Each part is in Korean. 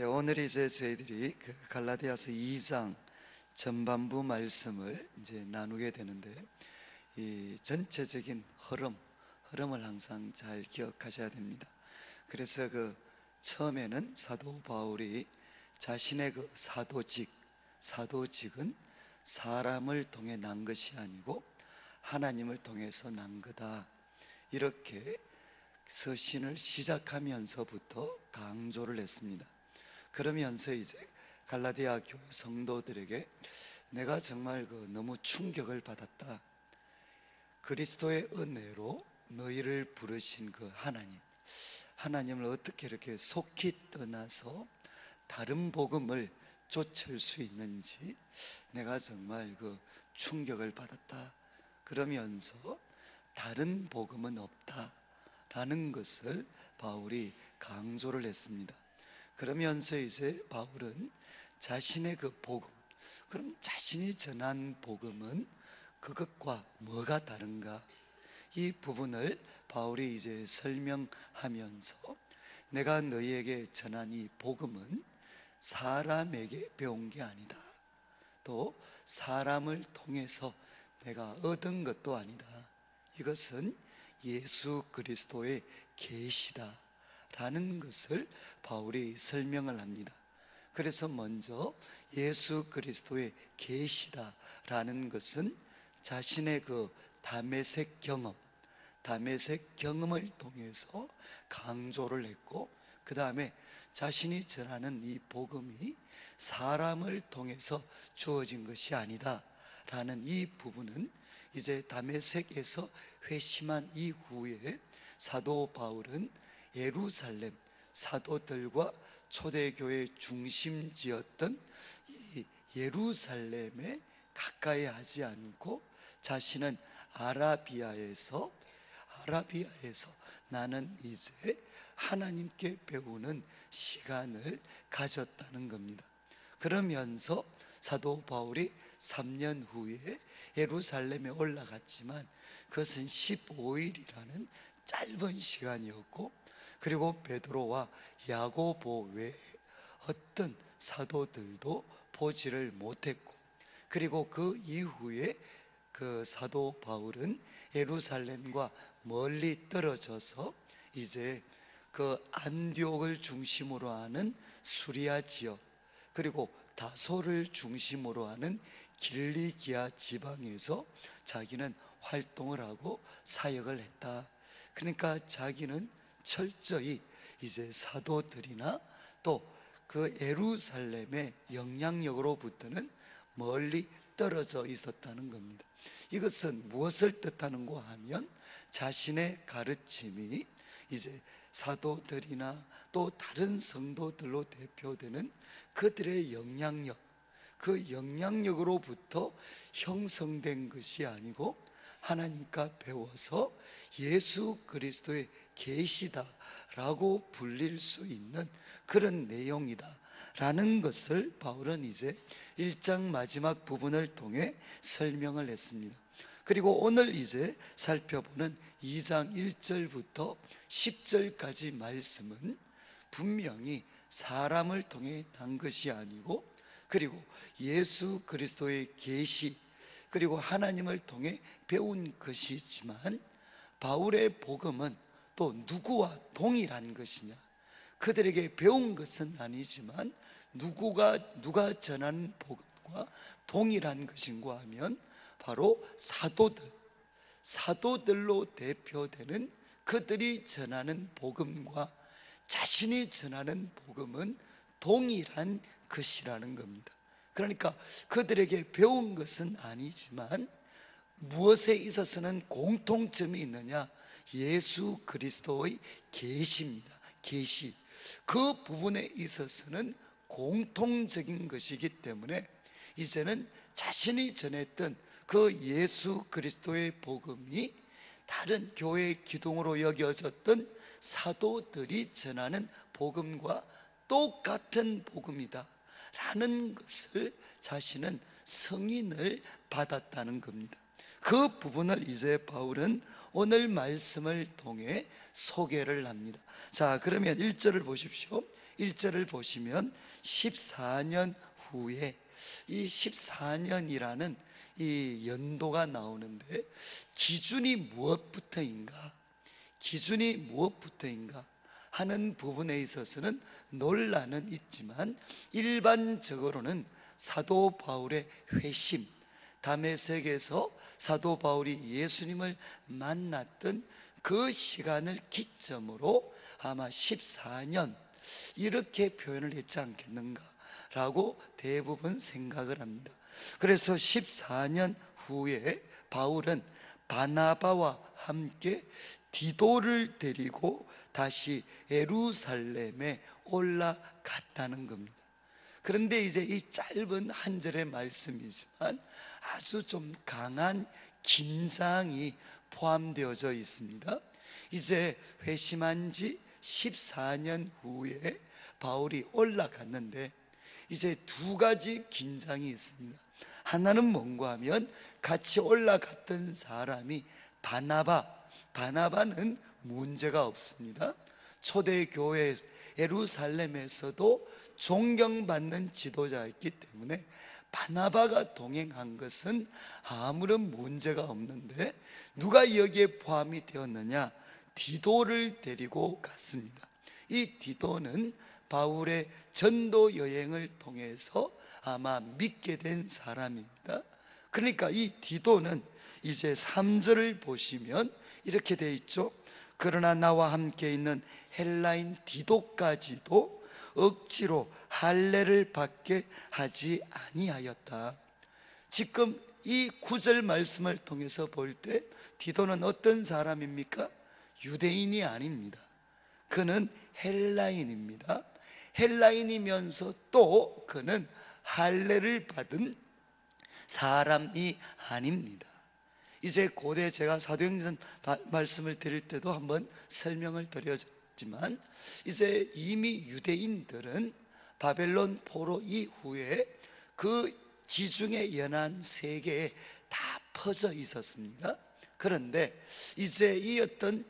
오늘 이제 저희들이 갈라디아서 2장 전반부 말씀을 이제 나누게 되는데, 이 전체적인 흐름을 항상 잘 기억하셔야 됩니다. 그래서 처음에는 사도 바울이 자신의 사도직은 사람을 통해 난 것이 아니고 하나님을 통해서 난 거다, 이렇게 서신을 시작하면서부터 강조를 했습니다. 그러면서 이제 갈라디아 교회 성도들에게 내가 정말 너무 충격을 받았다. 그리스도의 은혜로 너희를 부르신 하나님을 어떻게 이렇게 속히 떠나서 다른 복음을 좇을 수 있는지 내가 정말 충격을 받았다. 그러면서 다른 복음은 없다라는 것을 바울이 강조를 했습니다. 그러면서 이제 바울은 자신의 복음, 그럼 자신이 전한 복음은 그것과 뭐가 다른가, 이 부분을 바울이 이제 설명하면서 내가 너희에게 전한 이 복음은 사람에게 배운 게 아니다, 또 사람을 통해서 내가 얻은 것도 아니다, 이것은 예수 그리스도의 계시다 라는 것을 바울이 설명을 합니다. 그래서 먼저 예수 그리스도의 계시다라는 것은 자신의 다메섹 경험을 통해서 강조를 했고, 그 다음에 자신이 전하는 이 복음이 사람을 통해서 주어진 것이 아니다 라는 이 부분은 이제 다메섹에서 회심한 이후에 사도 바울은 예루살렘 사도들과 초대교회 중심지였던 이 예루살렘에 가까이 하지 않고 자신은 아라비아에서 나는 이제 하나님께 배우는 시간을 가졌다는 겁니다. 그러면서 사도 바울이 3년 후에 예루살렘에 올라갔지만 그것은 15일이라는 짧은 시간이었고, 그리고 베드로와 야고보 외에 어떤 사도들도 보지를 못했고, 그리고 그 이후에 사도 바울은 예루살렘과 멀리 떨어져서 이제 안디옥을 중심으로 하는 수리아 지역, 그리고 다소를 중심으로 하는 길리기아 지방에서 자기는 활동을 하고 사역을 했다. 그러니까 자기는 철저히 이제 사도들이나 또 예루살렘의 영향력으로부터는 멀리 떨어져 있었다는 겁니다. 이것은 무엇을 뜻하는가 하면 자신의 가르침이 이제 사도들이나 또 다른 성도들로 대표되는 그들의 영향력으로부터 형성된 것이 아니고 하나님과 배워서 예수 그리스도의 계시다라고 불릴 수 있는 그런 내용이다 라는 것을 바울은 이제 1장 마지막 부분을 통해 설명을 했습니다. 그리고 오늘 이제 살펴보는 2장 1절부터 10절까지 말씀은 분명히 사람을 통해 난 것이 아니고, 그리고 예수 그리스도의 계시, 그리고 하나님을 통해 배운 것이지만, 바울의 복음은 또 누구와 동일한 것이냐, 그들에게 배운 것은 아니지만 누가 전하는 복음과 동일한 것인가 하면 바로 사도들로 대표되는 그들이 전하는 복음과 자신이 전하는 복음은 동일한 것이라는 겁니다. 그러니까 그들에게 배운 것은 아니지만 무엇에 있어서는 공통점이 있느냐, 예수 그리스도의 계시입니다. 계시, 그 부분에 있어서는 공통적인 것이기 때문에 이제는 자신이 전했던 예수 그리스도의 복음이 다른 교회의 기둥으로 여겨졌던 사도들이 전하는 복음과 똑같은 복음이다 라는 것을 자신은 승인을 받았다는 겁니다. 그 부분을 이제 바울은 오늘 말씀을 통해 소개를 합니다. 자, 그러면 1절을 보십시오. 1절을 보시면 14년 후에, 이 14년이라는 이 연도가 나오는데 기준이 무엇부터인가 하는 부분에 있어서는 논란은 있지만, 일반적으로는 사도 바울의 회심, 다메섹에서 사도 바울이 예수님을 만났던 그 시간을 기점으로 아마 14년 이렇게 표현을 했지 않겠는가라고 대부분 생각을 합니다. 그래서 14년 후에 바울은 바나바와 함께 디도를 데리고 다시 예루살렘에 올라갔다는 겁니다. 그런데 이제 이 짧은 한 절의 말씀이지만 아주 좀 강한 긴장이 포함되어져 있습니다. 이제 회심한 지 14년 후에 바울이 올라갔는데 이제 두 가지 긴장이 있습니다. 하나는 뭔가 하면 같이 올라갔던 사람이 바나바는 문제가 없습니다. 초대교회 예루살렘에서도 존경받는 지도자였기 때문에 바나바가 동행한 것은 아무런 문제가 없는데, 누가 여기에 포함이 되었느냐? 디도를 데리고 갔습니다. 이 디도는 바울의 전도 여행을 통해서 아마 믿게 된 사람입니다. 그러니까 이 디도는 이제 3절을 보시면 이렇게 되어 있죠. 그러나 나와 함께 있는 헬라인 디도까지도 억지로 할례를 받게 하지 아니하였다. 지금 이 9절 말씀을 통해서 볼 때 디도는 어떤 사람입니까? 유대인이 아닙니다. 그는 헬라인입니다. 헬라인이면서 또 그는 할례를 받은 사람이 아닙니다. 이제 고대 제가 사도행전 말씀을 드릴 때도 한번 설명을 드렸지만, 이제 이미 유대인들은 바벨론 포로 이후에 그 지중해 연안 세계에 다 퍼져 있었습니다. 그런데 이제 이 어떤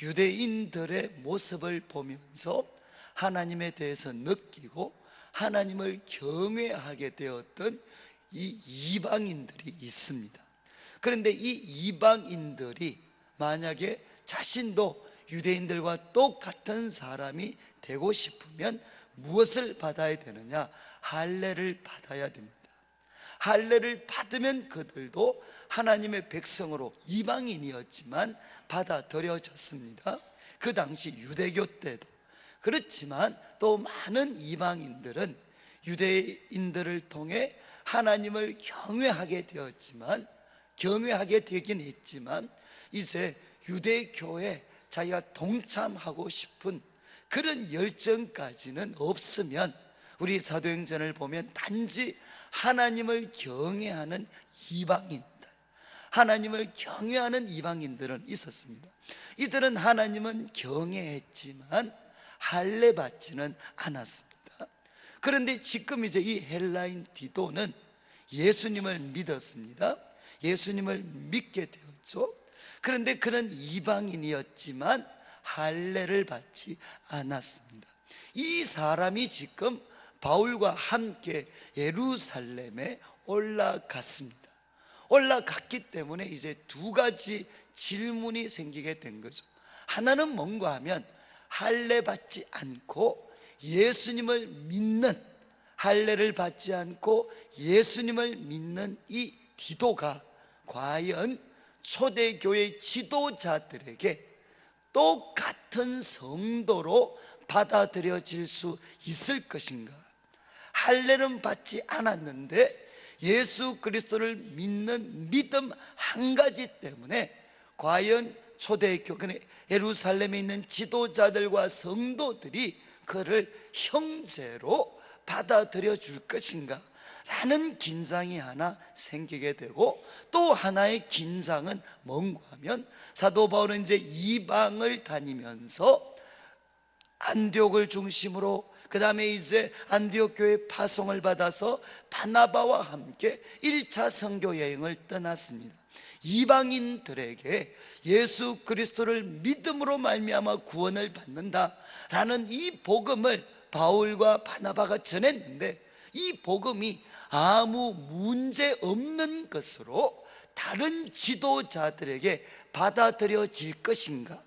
유대인들의 모습을 보면서 하나님에 대해서 느끼고 하나님을 경외하게 되었던 이 이방인들이 있습니다. 그런데 이 이방인들이 만약에 자신도 유대인들과 똑같은 사람이 되고 싶으면 무엇을 받아야 되느냐? 할례를 받아야 됩니다. 할례를 받으면 그들도 하나님의 백성으로 이방인이었지만 받아들여졌습니다. 그 당시 유대교 때도. 그렇지만 또 많은 이방인들은 유대인들을 통해 하나님을 경외하게 되긴 했지만 이제 유대교에 자기가 동참하고 싶은 그런 열정까지는 없으면, 우리 사도행전을 보면 단지 하나님을 경외하는 이방인들은 있었습니다. 이들은 하나님은 경외했지만 할례 받지는 않았습니다. 그런데 지금 이제 이 헬라인 디도는 예수님을 믿었습니다. 예수님을 믿게 되었죠. 그런데 그는 이방인이었지만 할례를 받지 않았습니다. 이 사람이 지금 바울과 함께 예루살렘에 올라갔습니다. 올라갔기 때문에 이제 두 가지 질문이 생기게 된 거죠. 하나는 뭔가 하면 할례 받지 않고 예수님을 믿는, 할례를 받지 않고 예수님을 믿는 이 디도가 과연 초대교회 지도자들에게 똑같은 성도로 받아들여질 수 있을 것인가? 할례는 받지 않았는데 예수 그리스도를 믿는 믿음 한 가지 때문에 과연 초대교회 예루살렘에 있는 지도자들과 성도들이 그를 형제로 받아들여 줄 것인가 라는 긴장이 하나 생기게 되고, 또 하나의 긴장은 뭔가 하면 사도 바울은 이제 이방을 다니면서 안디옥을 중심으로, 그 다음에 이제 안디옥 교회 파송을 받아서 바나바와 함께 1차 선교 여행을 떠났습니다. 이방인들에게 예수 그리스도를 믿음으로 말미암아 구원을 받는다라는 이 복음을 바울과 바나바가 전했는데, 이 복음이 아무 문제 없는 것으로 다른 지도자들에게 받아들여질 것인가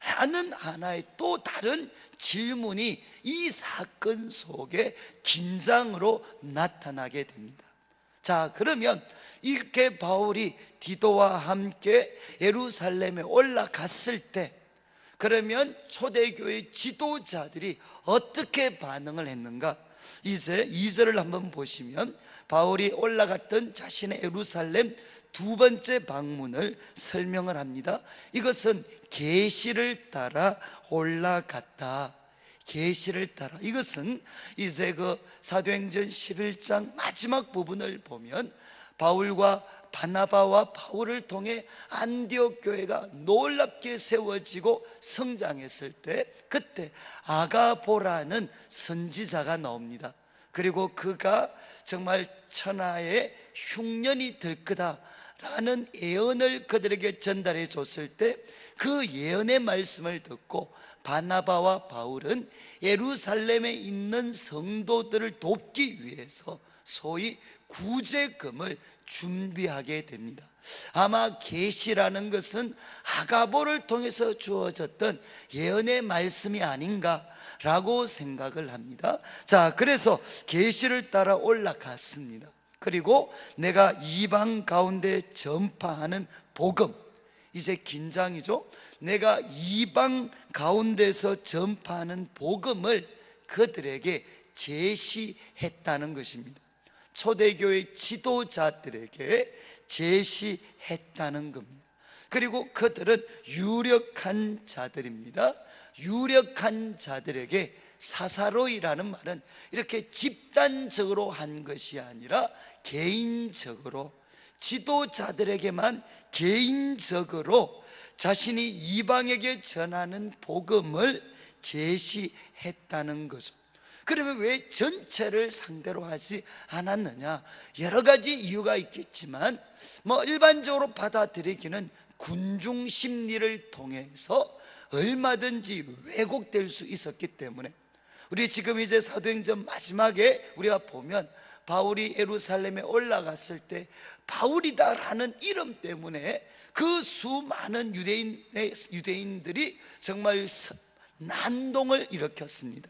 라는 하나의 또 다른 질문이 이 사건 속에 긴장으로 나타나게 됩니다. 자, 그러면 이렇게 바울이 디도와 함께 예루살렘에 올라갔을 때, 그러면 초대교회 지도자들이 어떻게 반응을 했는가? 이제 2절을 한번 보시면 바울이 올라갔던 자신의 예루살렘 두 번째 방문을 설명을 합니다. 이것은 계시를 따라 올라갔다. 계시를 따라. 이것은 이제 그 사도행전 11장 마지막 부분을 보면 바울과 바나바와 바울을 통해 안디옥 교회가 놀랍게 세워지고 성장했을 때, 그때 아가보라는 선지자가 나옵니다. 그리고 그가 정말 천하의 흉년이 들 거다라는 예언을 그들에게 전달해 줬을 때, 그 예언의 말씀을 듣고 바나바와 바울은 예루살렘에 있는 성도들을 돕기 위해서 소위 구제금을 준비하게 됩니다. 아마 계시라는 것은 아가보를 통해서 주어졌던 예언의 말씀이 아닌가라고 생각을 합니다. 자, 그래서 계시를 따라 올라갔습니다. 그리고 내가 이방 가운데 전파하는 복음, 이제 긴장이죠. 내가 이방 가운데서 전파하는 복음을 그들에게 제시했다는 것입니다. 초대교회 지도자들에게 제시했다는 겁니다. 그리고 그들은 유력한 자들입니다. 유력한 자들에게, 사사로이라는 말은 이렇게 집단적으로 한 것이 아니라 개인적으로, 지도자들에게만 개인적으로 자신이 이방에게 전하는 복음을 제시했다는 거죠. 그러면 왜 전체를 상대로 하지 않았느냐? 여러 가지 이유가 있겠지만 일반적으로 받아들이기는 군중 심리를 통해서 얼마든지 왜곡될 수 있었기 때문에, 우리 지금 이제 사도행전 마지막에 우리가 보면 바울이 예루살렘에 올라갔을 때 바울이다라는 이름 때문에 그 수많은 유대인들이 정말 난동을 일으켰습니다.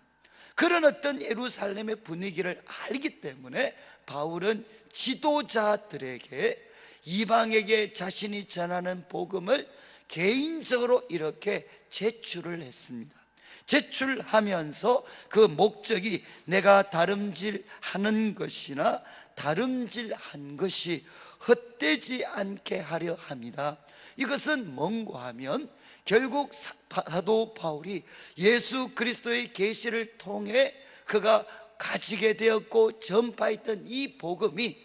그런 어떤 예루살렘의 분위기를 알기 때문에 바울은 지도자들에게, 이방에게 자신이 전하는 복음을 개인적으로 이렇게 제출을 했습니다. 제출하면서 그 목적이 내가 다름질하는 것이나 다름질한 것이 헛되지 않게 하려 합니다. 이것은 뭔가 하면 결국 사도 바울이 예수 그리스도의 계시를 통해 그가 가지게 되었고 전파했던 이 복음이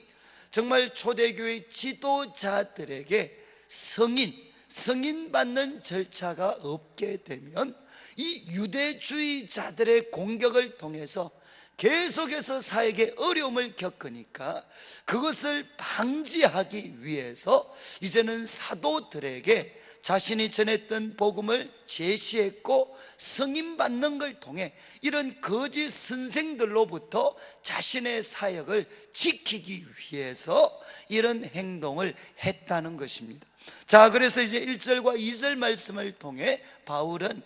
정말 초대교회 지도자들에게 승인 받는 절차가 없게 되면 이 유대주의자들의 공격을 통해서 계속해서 사회에 어려움을 겪으니까, 그것을 방지하기 위해서 이제는 사도들에게 자신이 전했던 복음을 제시했고, 승인받는 걸 통해 이런 거짓 선생들로부터 자신의 사역을 지키기 위해서 이런 행동을 했다는 것입니다. 자, 그래서 이제 1절과 2절 말씀을 통해 바울은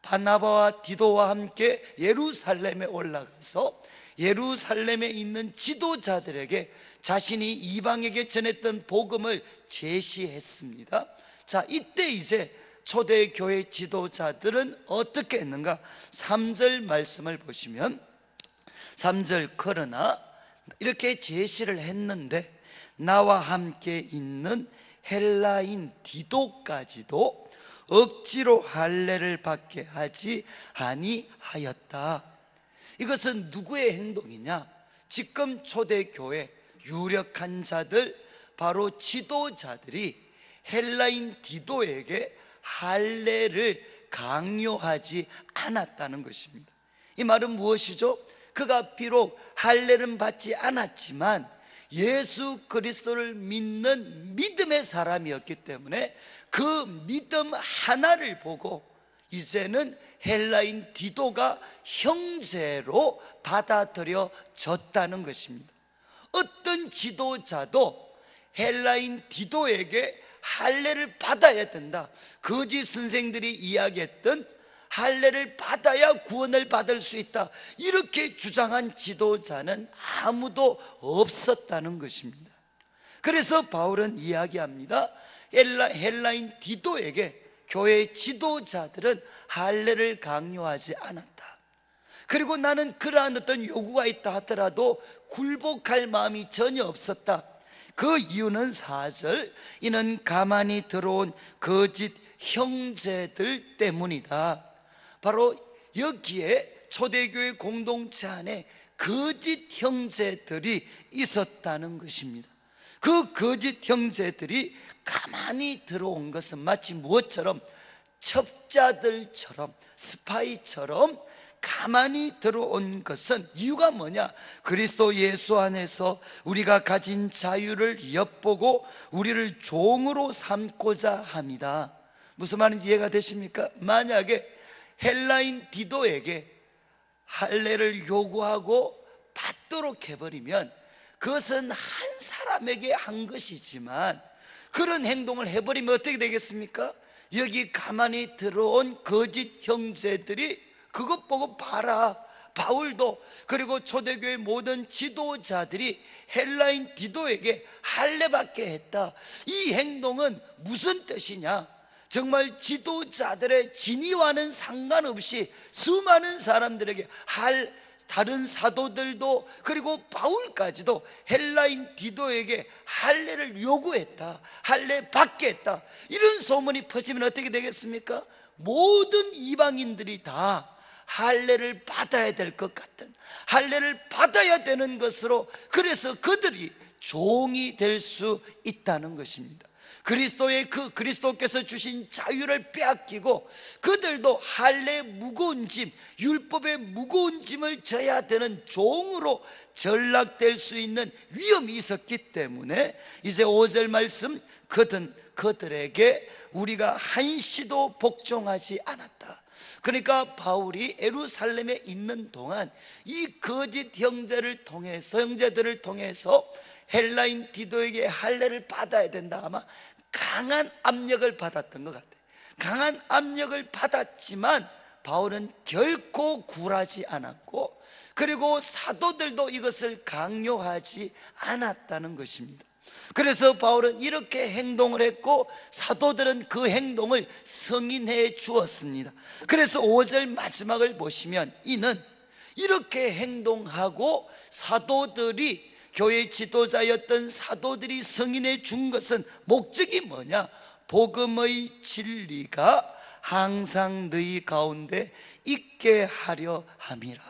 바나바와 디도와 함께 예루살렘에 올라가서 예루살렘에 있는 지도자들에게 자신이 이방에게 전했던 복음을 제시했습니다. 자, 이때 이제 초대교회 지도자들은 어떻게 했는가? 3절 말씀을 보시면 3절, 그러나 이렇게 제시를 했는데 나와 함께 있는 헬라인 디도까지도 억지로 할례를 받게 하지 아니하였다. 이것은 누구의 행동이냐? 지금 초대교회 유력한 자들, 바로 지도자들이 헬라인 디도에게 할례를 강요하지 않았다는 것입니다. 이 말은 무엇이죠? 그가 비록 할례는 받지 않았지만 예수 그리스도를 믿는 믿음의 사람이었기 때문에 그 믿음 하나를 보고 이제는 헬라인 디도가 형제로 받아들여졌다는 것입니다. 어떤 지도자도 헬라인 디도에게 할례를 받아야 된다, 거짓 선생들이 이야기했던 할례를 받아야 구원을 받을 수 있다, 이렇게 주장한 지도자는 아무도 없었다는 것입니다. 그래서 바울은 이야기합니다. 헬라인 디도에게 교회 지도자들은 할례를 강요하지 않았다. 그리고 나는 그러한 어떤 요구가 있다 하더라도 굴복할 마음이 전혀 없었다. 그 이유는 4절, 이는 가만히 들어온 거짓 형제들 때문이다. 바로 여기에 초대교회 공동체 안에 거짓 형제들이 있었다는 것입니다. 그 거짓 형제들이 가만히 들어온 것은 마치 무엇처럼, 첩자들처럼, 스파이처럼 가만히 들어온 것은 이유가 뭐냐? 그리스도 예수 안에서 우리가 가진 자유를 엿보고 우리를 종으로 삼고자 합니다. 무슨 말인지 이해가 되십니까? 만약에 헬라인 디도에게 할례를 요구하고 받도록 해버리면 그것은 한 사람에게 한 것이지만, 그런 행동을 해버리면 어떻게 되겠습니까? 여기 가만히 들어온 거짓 형제들이 그것 보고 봐라, 바울도 그리고 초대교회 모든 지도자들이 헬라인 디도에게 할례받게 했다. 이 행동은 무슨 뜻이냐? 정말 지도자들의 진위와는 상관없이 수많은 사람들에게 다른 사도들도 그리고 바울까지도 헬라인 디도에게 할례를 요구했다, 할례 받게 했다, 이런 소문이 퍼지면 어떻게 되겠습니까? 모든 이방인들이 다 할례를 받아야 될 것 같은, 할례를 받아야 되는 것으로, 그래서 그들이 종이 될 수 있다는 것입니다. 그리스도께서 주신 자유를 빼앗기고 그들도 할례의 무거운 짐, 율법의 무거운 짐을 져야 되는 종으로 전락될 수 있는 위험이 있었기 때문에 이제 5절 말씀, 그들에게 우리가 한시도 복종하지 않았다. 그러니까 바울이 예루살렘에 있는 동안 이 거짓 형제들을 통해서 헬라인 디도에게 할례를 받아야 된다, 아마 강한 압력을 받았던 것 같아요. 강한 압력을 받았지만 바울은 결코 굴하지 않았고, 그리고 사도들도 이것을 강요하지 않았다는 것입니다. 그래서 바울은 이렇게 행동을 했고 사도들은 그 행동을 승인해 주었습니다. 그래서 5절 마지막을 보시면, 이는 이렇게 행동하고 사도들이, 교회 지도자였던 사도들이 승인해 준 것은 목적이 뭐냐? 복음의 진리가 항상 너희 가운데 있게 하려 함이라.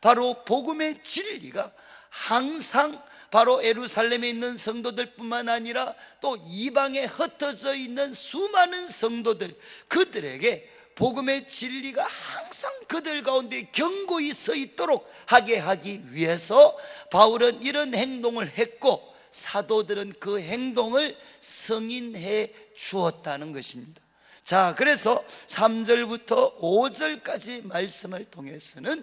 바로 복음의 진리가 항상, 바로 예루살렘에 있는 성도들뿐만 아니라 또 이방에 흩어져 있는 수많은 성도들, 그들에게 복음의 진리가 항상 그들 가운데 견고히 서 있도록 하게 하기 위해서 바울은 이런 행동을 했고 사도들은 그 행동을 승인해 주었다는 것입니다. 자, 그래서 3절부터 5절까지 말씀을 통해서는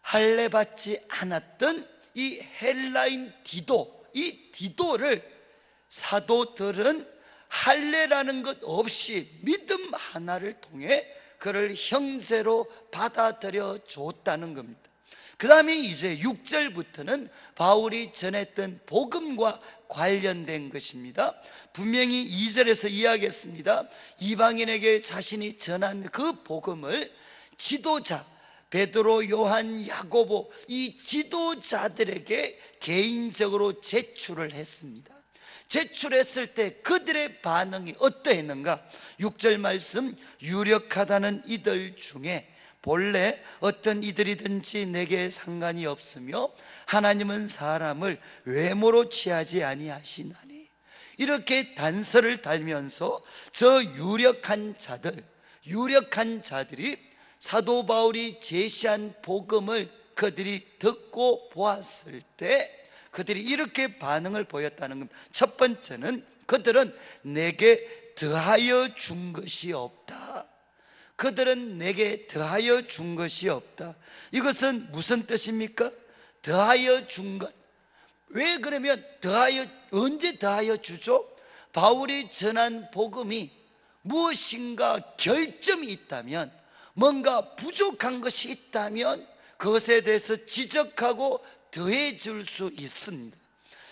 할례 받지 않았던 이 헬라인 디도, 이 디도를 사도들은 할례라는 것 없이 믿음 하나를 통해 그를 형제로 받아들여 줬다는 겁니다. 그 다음에 이제 6절부터는 바울이 전했던 복음과 관련된 것입니다. 분명히 2절에서 이야기했습니다. 이방인에게 자신이 전한 그 복음을 지도자 베드로, 요한, 야고보, 이 지도자들에게 개인적으로 제출을 했습니다. 제출했을 때 그들의 반응이 어떠했는가? 6절 말씀, 유력하다는 이들 중에 본래 어떤 이들이든지 내게 상관이 없으며 하나님은 사람을 외모로 취하지 아니하시나니, 이렇게 단서를 달면서 저 유력한 자들이 사도 바울이 제시한 복음을 그들이 듣고 보았을 때 그들이 이렇게 반응을 보였다는 겁니다. 첫 번째는 그들은 내게 더하여 준 것이 없다. 그들은 내게 더하여 준 것이 없다. 이것은 무슨 뜻입니까? 더하여 준 것. 왜 그러면 언제 더하여 주죠? 바울이 전한 복음이 무엇인가 결점이 있다면, 뭔가 부족한 것이 있다면 그것에 대해서 지적하고 더해 줄 수 있습니다.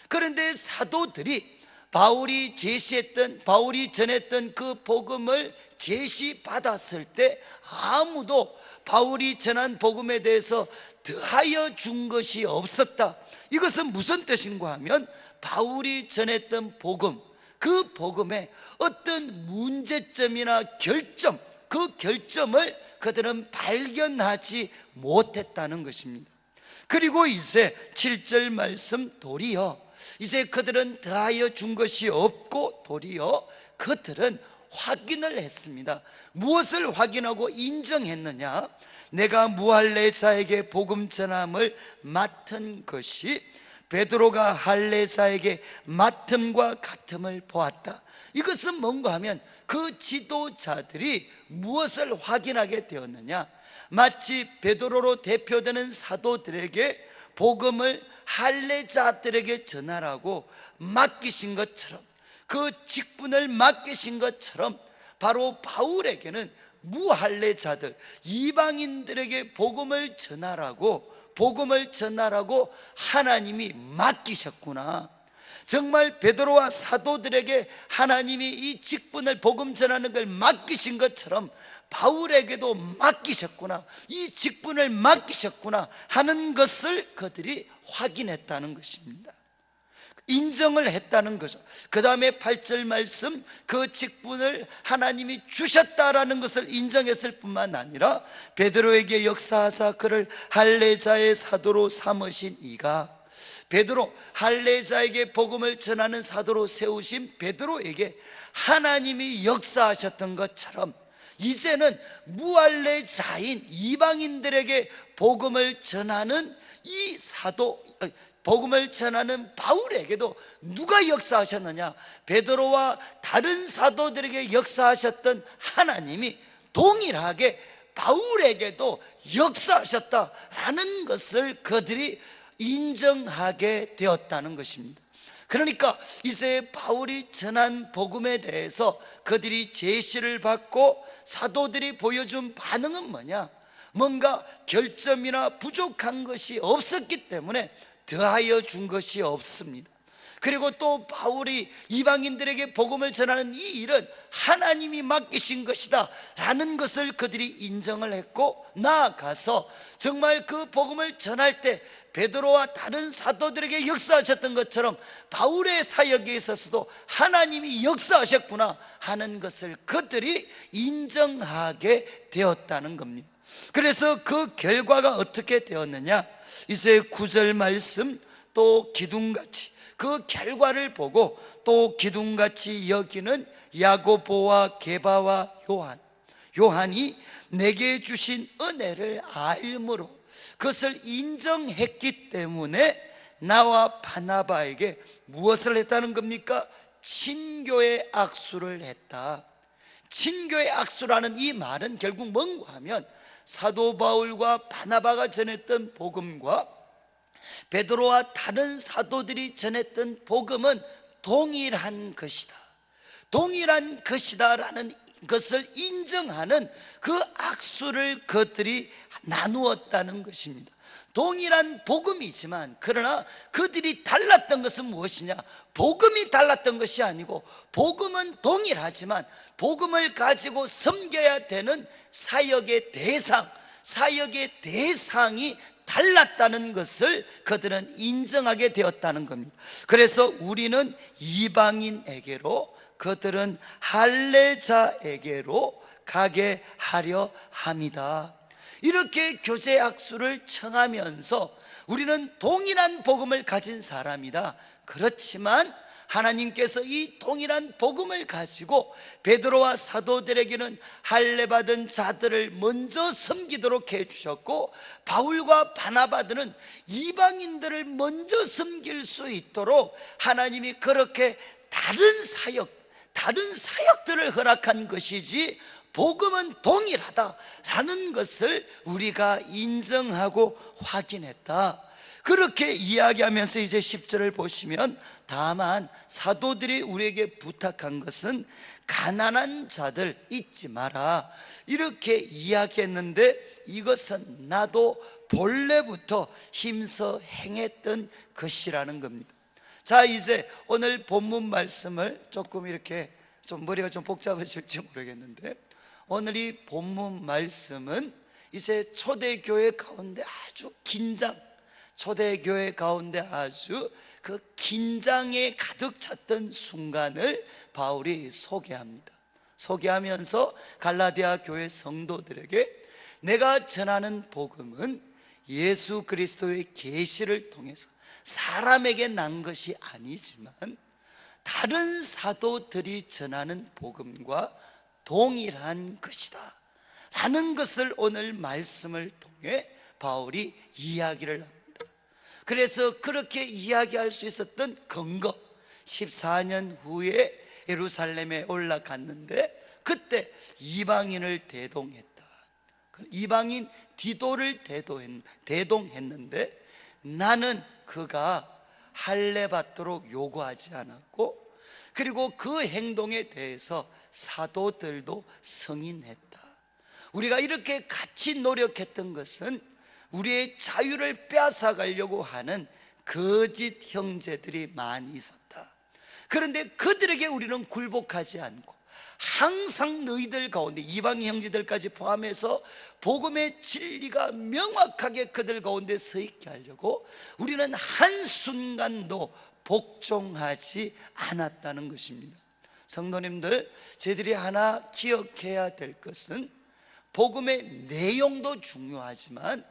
그런데 사도들이 바울이 전했던 그 복음을 제시받았을 때 아무도 바울이 전한 복음에 대해서 더하여 준 것이 없었다. 이것은 무슨 뜻인가 하면 바울이 전했던 복음, 그 복음에 어떤 문제점이나 결점, 그 결점을 그들은 발견하지 못했다는 것입니다. 그리고 이제 7절 말씀, 도리어 이제 그들은 더하여 준 것이 없고 도리어 그들은 확인을 했습니다. 무엇을 확인하고 인정했느냐? 내가 무할레자에게 복음 전함을 맡은 것이 베드로가 할레자에게 맡음과 같음을 보았다. 이것은 뭔가 하면 그 지도자들이 무엇을 확인하게 되었느냐? 마치 베드로로 대표되는 사도들에게 복음을 할례자들에게 전하라고 맡기신 것처럼, 그 직분을 맡기신 것처럼 바로 바울에게는 무할례자들, 이방인들에게 복음을 전하라고 하나님이 맡기셨구나. 정말 베드로와 사도들에게 하나님이 이 직분을, 복음 전하는 걸 맡기신 것처럼 바울에게도 맡기셨구나, 이 직분을 맡기셨구나 하는 것을 그들이 확인했다는 것입니다. 인정을 했다는 거죠. 그 다음에 8절 말씀, 그 직분을 하나님이 주셨다라는 것을 인정했을 뿐만 아니라 베드로에게 역사하사 그를 할례자의 사도로 삼으신 이가, 베드로, 할례자에게 복음을 전하는 사도로 세우신 베드로에게 하나님이 역사하셨던 것처럼 이제는 무할례자인 이방인들에게 복음을 전하는 이 사도, 복음을 전하는 바울에게도 누가 역사하셨느냐? 베드로와 다른 사도들에게 역사하셨던 하나님이 동일하게 바울에게도 역사하셨다라는 것을 그들이 인정하게 되었다는 것입니다. 그러니까 이제 바울이 전한 복음에 대해서 그들이 제시를 받고 사도들이 보여준 반응은 뭐냐? 뭔가 결점이나 부족한 것이 없었기 때문에 더하여 준 것이 없습니다. 그리고 또 바울이 이방인들에게 복음을 전하는 이 일은 하나님이 맡기신 것이다 라는 것을 그들이 인정을 했고, 나아가서 정말 그 복음을 전할 때 베드로와 다른 사도들에게 역사하셨던 것처럼 바울의 사역에 있어서도 하나님이 역사하셨구나 하는 것을 그들이 인정하게 되었다는 겁니다. 그래서 그 결과가 어떻게 되었느냐? 이제 9절 말씀, 또 기둥같이 그 결과를 보고 또 기둥같이 여기는 야고보와 게바와 요한이 내게 주신 은혜를 알므로 그것을 인정했기 때문에 나와 바나바에게 무엇을 했다는 겁니까? 친교의 악수를 했다. 친교의 악수라는 이 말은 결국 뭔가 하면 사도 바울과 바나바가 전했던 복음과 베드로와 다른 사도들이 전했던 복음은 동일한 것이다, 동일한 것이다라는 것을 인정하는 그 악수를 그들이 나누었다는 것입니다. 동일한 복음이지만 그러나 그들이 달랐던 것은 무엇이냐? 복음이 달랐던 것이 아니고 복음은 동일하지만 복음을 가지고 섬겨야 되는 사역의 대상이 달랐다는 것을 그들은 인정하게 되었다는 겁니다. 그래서 우리는 이방인에게로, 그들은 할례자에게로 가게 하려 합니다. 이렇게 교제 악수를 청하면서 우리는 동일한 복음을 가진 사람이다, 그렇지만 하나님께서 이 동일한 복음을 가지고 베드로와 사도들에게는 할례 받은 자들을 먼저 섬기도록 해주셨고, 바울과 바나바들은 이방인들을 먼저 섬길 수 있도록 하나님이 그렇게 다른 사역들을 허락한 것이지, 복음은 동일하다라는 것을 우리가 인정하고 확인했다. 그렇게 이야기하면서 이제 10절을 보시면, 다만 사도들이 우리에게 부탁한 것은 가난한 자들 잊지 마라, 이렇게 이야기했는데, 이것은 나도 본래부터 힘써 행했던 것이라는 겁니다. 자, 이제 오늘 본문 말씀을 조금 이렇게 좀 머리가 좀 복잡해질지 모르겠는데, 오늘 이 본문 말씀은 이제 초대교회 가운데 초대교회 가운데 아주 그 긴장에 가득 찼던 순간을 바울이 소개하면서 갈라디아 교회 성도들에게, 내가 전하는 복음은 예수 그리스도의 계시를 통해서 사람에게 난 것이 아니지만 다른 사도들이 전하는 복음과 동일한 것이다 라는 것을 오늘 말씀을 통해 바울이 이야기를 합니다. 그래서 그렇게 이야기할 수 있었던 근거, 14년 후에 예루살렘에 올라갔는데 그때 이방인을 대동했다. 이방인 디도를 대동했는데, 나는 그가 할례 받도록 요구하지 않았고, 그리고 그 행동에 대해서 사도들도 승인했다. 우리가 이렇게 같이 노력했던 것은 우리의 자유를 빼앗아가려고 하는 거짓 형제들이 많이 있었다. 그런데 그들에게 우리는 굴복하지 않고 항상 너희들 가운데, 이방인 형제들까지 포함해서 복음의 진리가 명확하게 그들 가운데 서 있게 하려고 우리는 한순간도 복종하지 않았다는 것입니다. 성도님들, 저희들이 하나 기억해야 될 것은, 복음의 내용도 중요하지만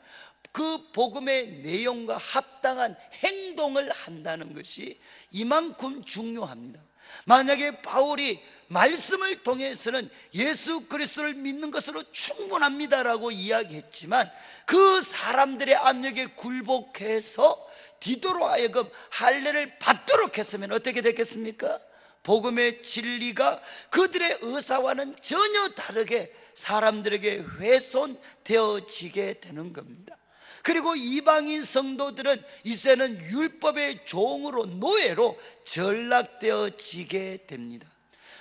그 복음의 내용과 합당한 행동을 한다는 것이 이만큼 중요합니다. 만약에 바울이 말씀을 통해서는 예수 그리스도를 믿는 것으로 충분합니다라고 이야기했지만, 그 사람들의 압력에 굴복해서 디도로 하여금 할례를 받도록 했으면 어떻게 됐겠습니까? 복음의 진리가 그들의 의사와는 전혀 다르게 사람들에게 훼손되어지게 되는 겁니다. 그리고 이방인 성도들은 이제는 율법의 종으로, 노예로 전락되어지게 됩니다.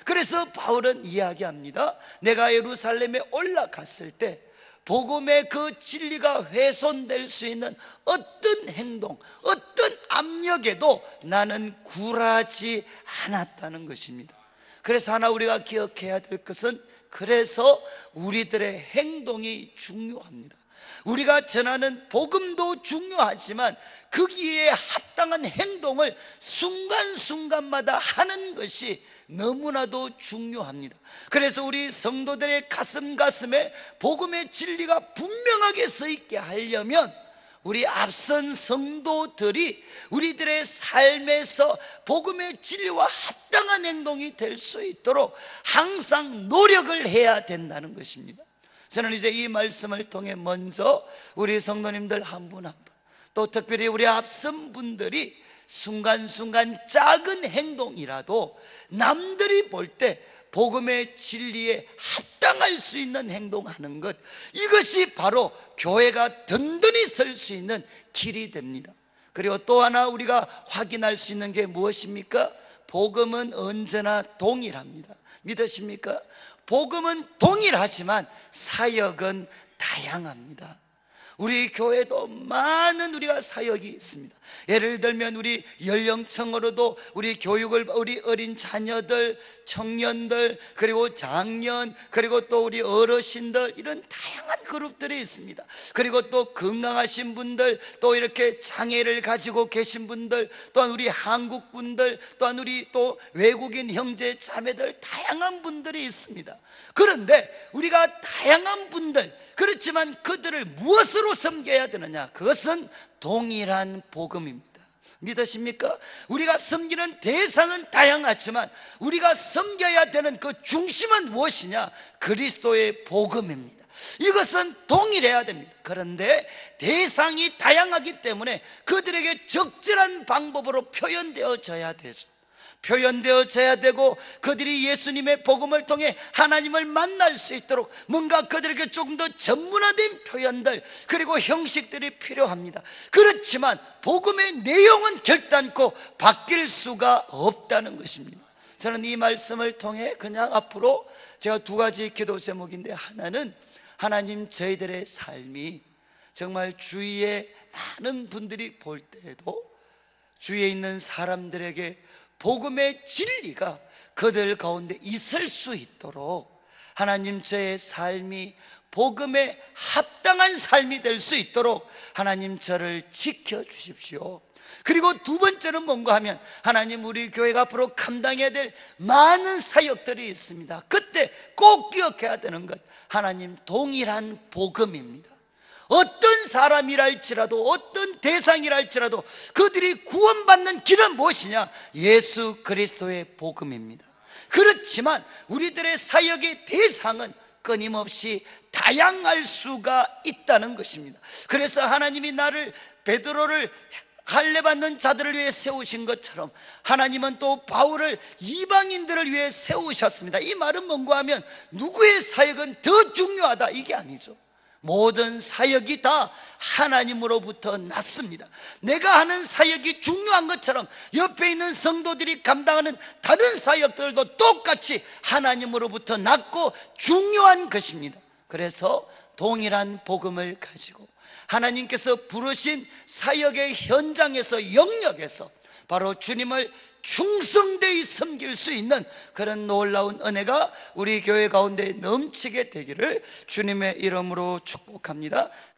그래서 바울은 이야기합니다. 내가 예루살렘에 올라갔을 때 복음의 그 진리가 훼손될 수 있는 어떤 행동, 어떤 압력에도 나는 굴하지 않았다는 것입니다. 그래서 하나 우리가 기억해야 될 것은, 그래서 우리들의 행동이 중요합니다. 우리가 전하는 복음도 중요하지만 거기에 합당한 행동을 순간순간마다 하는 것이 너무나도 중요합니다. 그래서 우리 성도들의 가슴에 복음의 진리가 분명하게 서 있게 하려면, 우리 앞선 성도들이 우리들의 삶에서 복음의 진리와 합당한 행동이 될 수 있도록 항상 노력을 해야 된다는 것입니다. 저는 이제 이 말씀을 통해 먼저 우리 성도님들 한 분 한 분, 또 특별히 우리 앞선 분들이 순간순간 작은 행동이라도 남들이 볼 때 복음의 진리에 합당할 수 있는 행동하는 것, 이것이 바로 교회가 든든히 설 수 있는 길이 됩니다. 그리고 또 하나 우리가 확인할 수 있는 게 무엇입니까? 복음은 언제나 동일합니다. 믿으십니까? 복음은 동일하지만 사역은 다양합니다. 우리 교회도 많은 우리가 사역이 있습니다. 예를 들면 우리 연령층으로도 우리 교육을, 우리 어린 자녀들, 청년들, 그리고 장년, 그리고 또 우리 어르신들, 이런 다양한 그룹들이 있습니다. 그리고 또 건강하신 분들, 또 이렇게 장애를 가지고 계신 분들, 또한 우리 한국 분들, 또한 우리 또 외국인 형제 자매들, 다양한 분들이 있습니다. 그런데 우리가 다양한 분들, 그렇지만 그들을 무엇으로 섬겨야 되느냐? 그것은 동일한 복음입니다. 믿으십니까? 우리가 섬기는 대상은 다양하지만 우리가 섬겨야 되는 그 중심은 무엇이냐? 그리스도의 복음입니다. 이것은 동일해야 됩니다. 그런데 대상이 다양하기 때문에 그들에게 적절한 방법으로 표현되어져야 되죠. 표현되어져야 되고, 그들이 예수님의 복음을 통해 하나님을 만날 수 있도록 뭔가 그들에게 조금 더 전문화된 표현들, 그리고 형식들이 필요합니다. 그렇지만 복음의 내용은 결단코 바뀔 수가 없다는 것입니다. 저는 이 말씀을 통해 그냥 앞으로 제가 두 가지 기도 제목인데, 하나는 하나님, 저희들의 삶이 정말 주위에 많은 분들이 볼 때에도 주위에 있는 사람들에게 복음의 진리가 그들 가운데 있을 수 있도록 하나님, 저의 삶이 복음에 합당한 삶이 될 수 있도록 하나님, 저를 지켜주십시오. 그리고 두 번째는 뭔가 하면, 하나님, 우리 교회가 앞으로 감당해야 될 많은 사역들이 있습니다. 그때 꼭 기억해야 되는 것, 하나님, 동일한 복음입니다. 어떤 사람이랄지라도, 어떤 대상이랄지라도 그들이 구원받는 길은 무엇이냐? 예수 그리스도의 복음입니다. 그렇지만 우리들의 사역의 대상은 끊임없이 다양할 수가 있다는 것입니다. 그래서 하나님이 나를, 베드로를 할례 받는 자들을 위해 세우신 것처럼 하나님은 또 바울을 이방인들을 위해 세우셨습니다. 이 말은 뭔가 하면 누구의 사역은 더 중요하다, 이게 아니죠. 모든 사역이 다 하나님으로부터 났습니다. 내가 하는 사역이 중요한 것처럼 옆에 있는 성도들이 감당하는 다른 사역들도 똑같이 하나님으로부터 났고 중요한 것입니다. 그래서 동일한 복음을 가지고 하나님께서 부르신 사역의 현장에서, 영역에서 바로 주님을 충성되이 섬길 수 있는 그런 놀라운 은혜가 우리 교회 가운데 넘치게 되기를 주님의 이름으로 축복합니다.